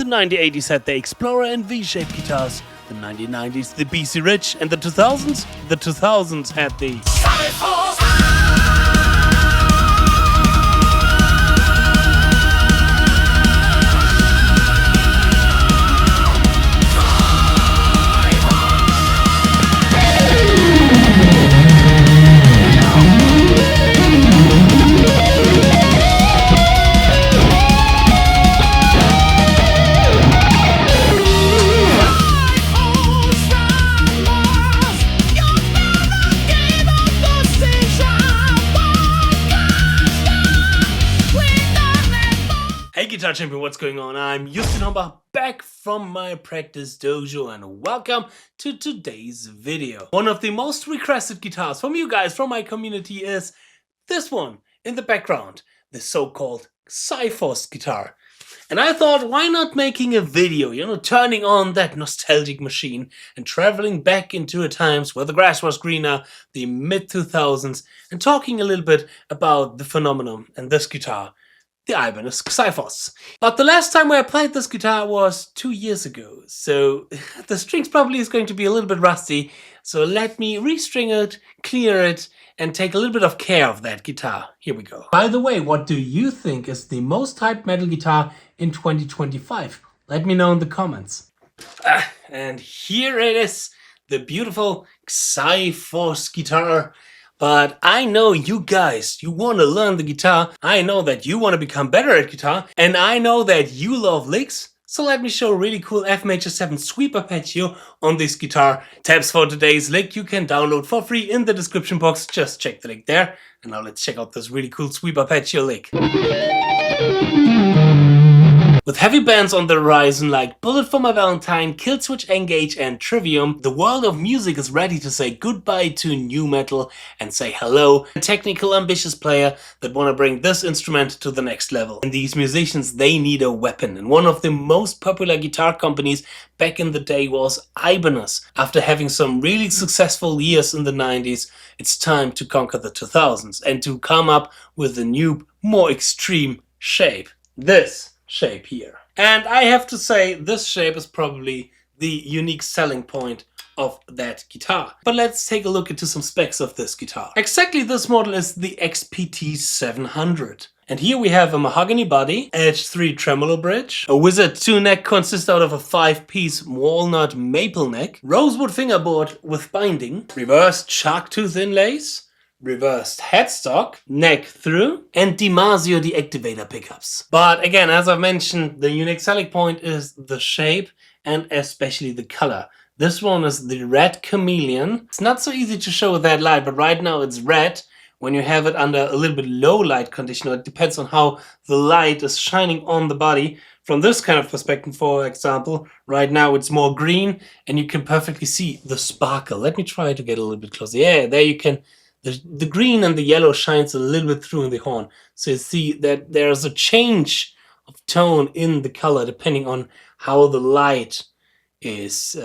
The 1980s had the Explorer and V-shaped guitars, the 1990s the BC Rich, and the 2000s had the Hey Guitar Champion, what's going on? I'm 𝙎𝙤𝙢𝙚𝗏, back from my practice dojo, and welcome to today's video. One of the most requested guitars from you guys, from my community, is this one in the background, the so-called Xiphos guitar. And I thought, why not making a video, turning on that nostalgic machine and traveling back into a times where the grass was greener, the mid-2000s, and talking a little bit about the phenomenon and this guitar, the Ibanez Xiphos. But the last time I played this guitar was 2 years ago, so the strings probably is going to be a little bit rusty, so let me restring it, clear it, and take a little bit of care of that guitar. Here we go. By the way, what do you think is the most hyped metal guitar in 2025? Let me know in the comments. And here it is, the beautiful Xiphos guitar. But I know you guys, you want to learn the guitar, I know that you want to become better at guitar, and I know that you love licks, so let me show a really cool F major 7 sweep arpeggio on this guitar. Tabs for today's lick you can download for free in the description box, just check the link there. And now let's check out this really cool sweep arpeggio lick. With heavy bands on the horizon like Bullet for My Valentine, Killswitch Engage and Trivium, the world of music is ready to say goodbye to new metal and say hello to a technical, ambitious player that want to bring this instrument to the next level. And these musicians, they need a weapon. And one of the most popular guitar companies back in the day was Ibanez. After having some really successful years in the 90s, it's time to conquer the 2000s and to come up with a new, more extreme shape. This shape here. And I have to say, this shape is probably the unique selling point of that guitar. But let's take a look into some specs of this guitar. Exactly this model is the XPT 700. And here we have a mahogany body, edge 3 tremolo bridge, a Wizard 2 neck consists out of a 5-piece walnut maple neck, rosewood fingerboard with binding, reversed shark tooth inlays, reversed headstock, neck through, and DiMarzio deactivator pickups. But again, as I mentioned, the unique selling point is the shape and especially the color. This one is the red chameleon. It's not so easy to show with that light, but right now it's red. When you have it under a little bit low light condition, it depends on how the light is shining on the body. From this kind of perspective, for example, right now it's more green and you can perfectly see the sparkle. Let me try to get a little bit closer. Yeah, there you can. The green and the yellow shines a little bit through in the horn. So you see that there's a change of tone in the color depending on how the light is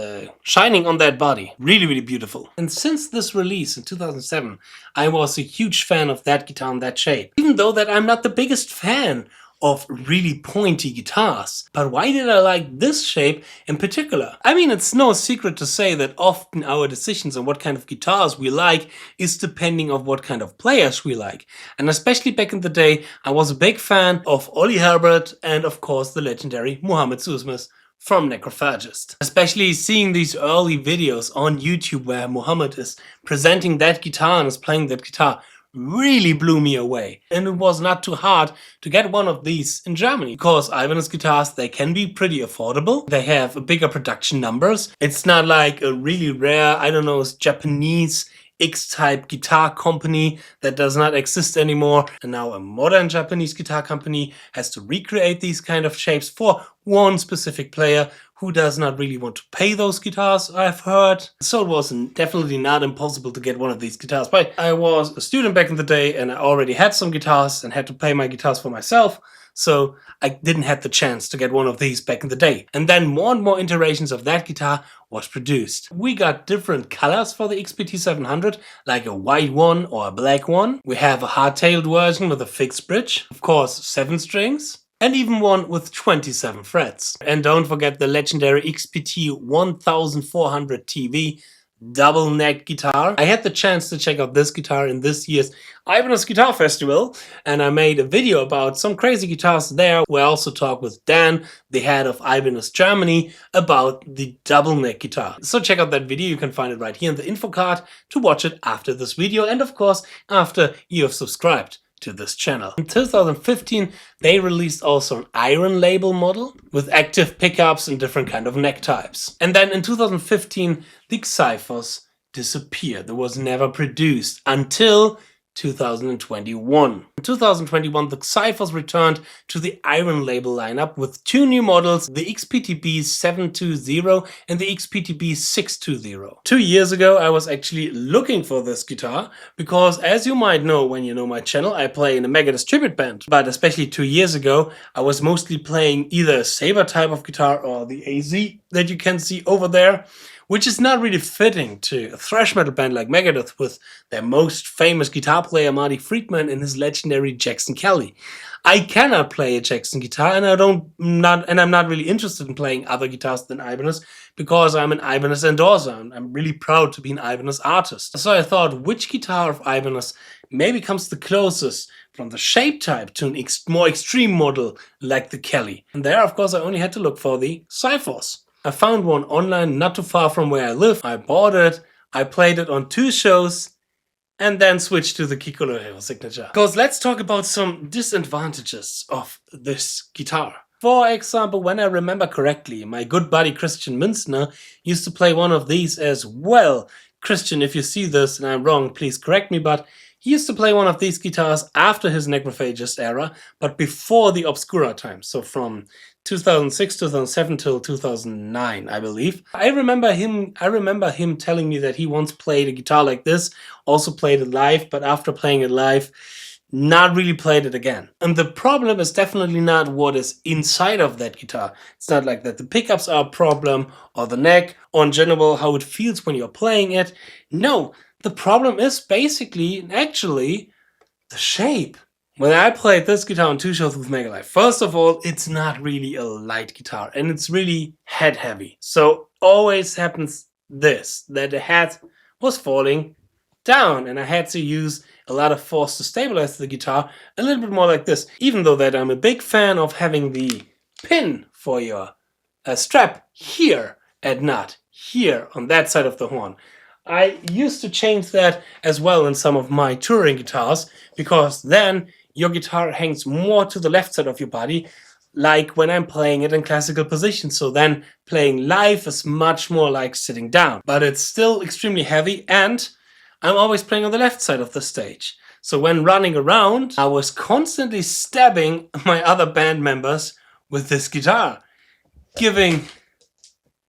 shining on that body. Really, really beautiful. And since this release in 2007, I was a huge fan of that guitar in that shape. Even though that I'm not the biggest fan of really pointy guitars. But why did I like this shape in particular? I mean, it's no secret to say that often our decisions on what kind of guitars we like is depending on what kind of players we like. And especially back in the day, I was a big fan of Oli Herbert and of course the legendary Mohammed Sousmis from Necrophagist. Especially seeing these early videos on YouTube where Mohammed is presenting that guitar and is playing that guitar really blew me away. And it was not too hard to get one of these in Germany, because Ibanez guitars, they can be pretty affordable. They have bigger production numbers. It's not like a really rare, I don't know, Japanese X-type guitar company that does not exist anymore. And now a modern Japanese guitar company has to recreate these kind of shapes for one specific player who does not really want to pay those guitars, I've heard. So it was definitely not impossible to get one of these guitars. But I was a student back in the day and I already had some guitars and had to pay my guitars for myself. So I didn't have the chance to get one of these back in the day. And then more and more iterations of that guitar was produced. We got different colors for the XPT 700, like a white one or a black one. We have a hardtailed version with a fixed bridge, of course 7 strings. and even one with 27 frets. And don't forget the legendary XPT 1400 TV double neck guitar. I had the chance to check out this guitar in this year's Ibanez Guitar Festival, and I made a video about some crazy guitars there, where I also talked with Dan, the head of Ibanez Germany, about the double neck guitar. So check out that video, you can find it right here in the info card to watch it after this video, and of course after you have subscribed to this channel. In 2015 they released also an iron label model with active pickups and different kind of neck types. And then in 2015 the Xyphos disappeared. It was never produced until 2021. In 2021 the Xyphos returned to the iron label lineup with two new models, the XPTB 720 and the XPTB 620. 2 years ago I was actually looking for this guitar because, as you might know when you know my channel, I play in a Megadeth tribute band. But especially 2 years ago I was mostly playing either a saber type of guitar or the AZ that you can see over there, which is not really fitting to a thrash metal band like Megadeth with their most famous guitar player Marty Friedman and his legendary Jackson Kelly. I cannot play a Jackson guitar, and I'm not really interested in playing other guitars than Ibanez because I'm an Ibanez endorser and I'm really proud to be an Ibanez artist. So I thought, which guitar of Ibanez maybe comes the closest from the shape type to an more extreme model like the Kelly? And there, of course, I only had to look for the Xyphos. I found one online not too far from where I live. I bought it, I played it on 2 shows, and then switched to the 𝙗𝙤𝙢𝙢𝙢 signature. Because let's talk about some disadvantages of this guitar. For example, when I remember correctly, my good buddy Christian Münzner used to play one of these as well. Christian, if you see this and I'm wrong, please correct me, but he used to play one of these guitars after his Necrophagist era, but before the Obscura time, so from 2006, 2007 till 2009, I believe. I remember him telling me that he once played a guitar like this, also played it live, but after playing it live, not really played it again. And the problem is definitely not what is inside of that guitar. It's not like that the pickups are a problem, or the neck, or in general how it feels when you're playing it. No, the problem is basically, actually, the shape. When I played this guitar on 2 shows with Megalife, first of all, it's not really a light guitar and it's really head heavy. So always happens this, that the head was falling down and I had to use a lot of force to stabilize the guitar, a little bit more like this. Even though that I'm a big fan of having the pin for your strap here and not here on that side of the horn. I used to change that as well in some of my touring guitars, because then your guitar hangs more to the left side of your body, like when I'm playing it in classical position. So then playing live is much more like sitting down, but it's still extremely heavy and I'm always playing on the left side of the stage. So when running around, I was constantly stabbing my other band members with this guitar, giving...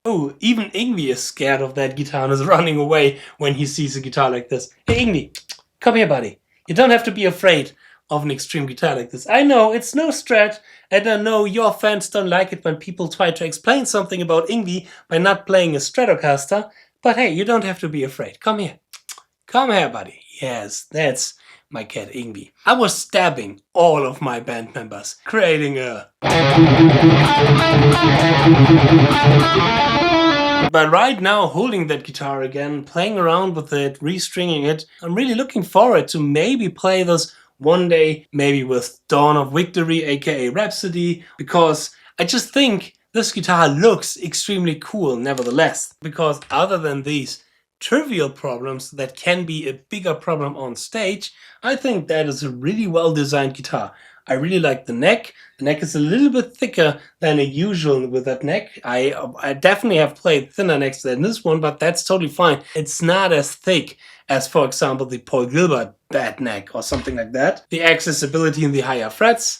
Oh, even Yngwie is scared of that guitar and is running away when he sees a guitar like this. Hey Yngwie, come here buddy. You don't have to be afraid of an extreme guitar like this. I know it's no stretch, and I know your fans don't like it when people try to explain something about Yngwie by not playing a Stratocaster, but hey, you don't have to be afraid. Come here. Come here, buddy. Yes, that's my cat Yngwie. I was stabbing all of my band members, creating a... But right now, holding that guitar again, playing around with it, restringing it, I'm really looking forward to maybe play this one day, maybe with Dawn of Victory, aka Rhapsody, because I just think this guitar looks extremely cool nevertheless. Because other than these trivial problems that can be a bigger problem on stage, I think that is a really well designed guitar. I really like the neck. The neck is a little bit thicker than a usual with that neck. I definitely have played thinner necks than this one, but that's totally fine. It's not as thick as, for example, the Paul Gilbert bad neck or something like that. The accessibility in the higher frets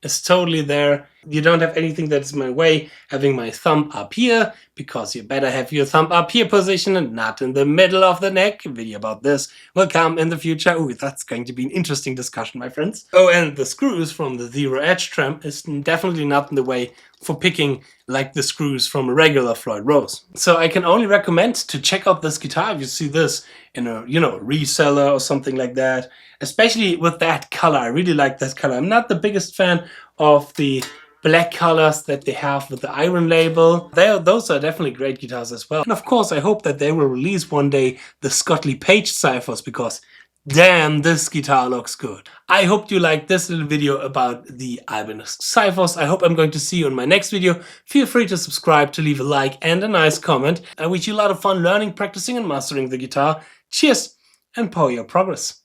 is totally there. You don't have anything that's in my way having my thumb up here, because you better have your thumb up here position and not in the middle of the neck. A video about this will come in the future. Ooh, that's going to be an interesting discussion, my friends. Oh, and the screws from the Zero Edge tram is definitely not in the way for picking like the screws from a regular Floyd Rose. So I can only recommend to check out this guitar if you see this in a, reseller or something like that. Especially with that color. I really like that color. I'm not the biggest fan of the black colors that they have with the iron label. Those are definitely great guitars as well. And of course, I hope that they will release one day the 𝙬𝙤𝙀 ciphers, because damn, this guitar looks good. I hope you liked this little video about the Ibanez ciphers. I hope I'm going to see you in my next video. Feel free to subscribe, to leave a like and a nice comment. I wish you a lot of fun learning, practicing and mastering the guitar. Cheers and power your progress.